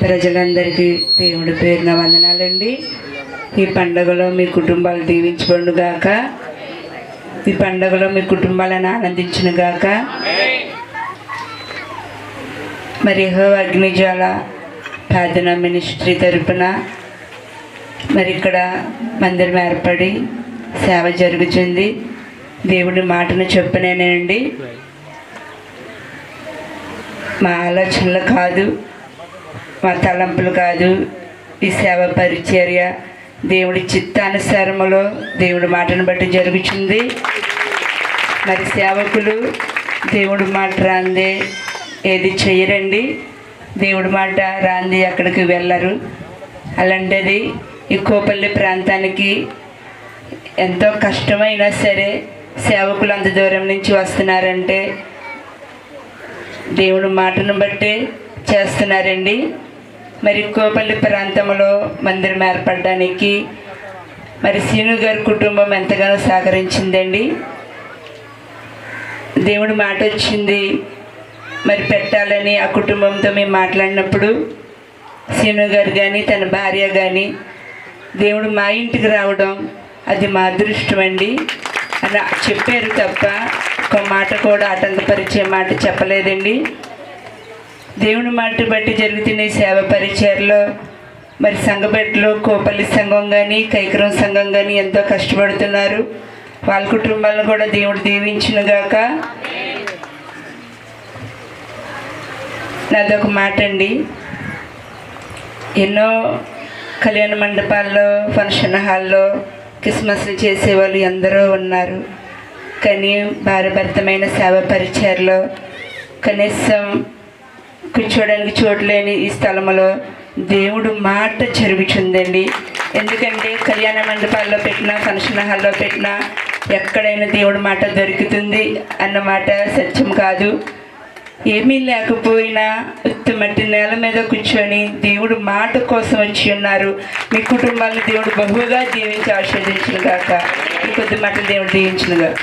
ప్రజలందరికీ దేవుడి పేరున వందనాలండి. ఈ పండుగలో మీ కుటుంబాలు దీవించబడుగాక. ఈ పండుగలో మీ కుటుంబాలను ఆనందించునుగాక. మరి అగ్నిజ్వాల ప్రార్థన మినిస్ట్రీ తరపున మరి ఇక్కడ మందిరం ఏర్పడి సేవ జరుగుతుంది. దేవుడి మాటను చెప్పనేనండి, మా ఆలోచనలు కాదు, మా తలంపులు కాదు. ఈ సేవ పరిచర్య దేవుడి చిత్తానుసారములో దేవుడి మాటను బట్టి జరుగుతుంది. మరి సేవకులు దేవుడి మాట రాందే ఏది చెయ్యరండి. దేవుడి మాట రాంది అక్కడికి వెళ్ళరు. అలాంటిది ఈ కోపల్లి ప్రాంతానికి ఎంతో కష్టమైనా సరే సేవకులు అంత దూరం నుంచి వస్తున్నారంటే దేవుడి మాటను బట్టి చేస్తున్నారండి. మరి కోపల్లి ప్రాంతంలో మందిరం ఏర్పడడానికి మరి సీను గారి కుటుంబం ఎంతగానో సహకరించిందండి. దేవుడి మాట వచ్చింది మరి పెట్టాలని ఆ కుటుంబంతో మేము మాట్లాడినప్పుడు సీను గారు కానీ తన భార్య కానీ దేవుడు మా ఇంటికి రావడం అది మా అదృష్టం అండి అని చెప్పారు తప్ప ఒక మాట కూడా ఆటంకపరిచే మాట చెప్పలేదండి. దేవుని మాట బట్టి జరుగుతున్న ఈ సేవ పరిచయలో మరి సంఘబెట్టలో కోపల్లి సంఘం కానీ కైకరం సంఘం కానీ ఎంతో కష్టపడుతున్నారు. వాళ్ళ కుటుంబాలను కూడా దేవుడు దీవించునుగాక. నాదొక మాట అండి, ఎన్నో కళ్యాణ మండపాల్లో ఫంక్షన్ హాల్లో క్రిస్మస్లు చేసేవాళ్ళు ఎందరో ఉన్నారు. కానీ భారభరితమైన సేవ పరిచయలో కనీసం కూర్చోడానికి చోట్లేని ఈ స్థలంలో దేవుడు మాట జరుగుతుందండి. ఎందుకంటే కళ్యాణ మండపాల్లో పెట్టినా ఫంక్షన్ హాల్లో పెట్టినా ఎక్కడైనా దేవుడి మాట దొరుకుతుంది అన్నమాట సత్యం కాదు. ఏమీ లేకపోయినా మట్టి నేల మీద కూర్చొని దేవుడు మాట కోసం వచ్చి ఉన్నారు. మీ కుటుంబాలను దేవుడు బహుగా దీవించి ఆశీర్వదించునుగాక. ఈ కొద్ది మాటలు దేవుడు దీవించునుగాక.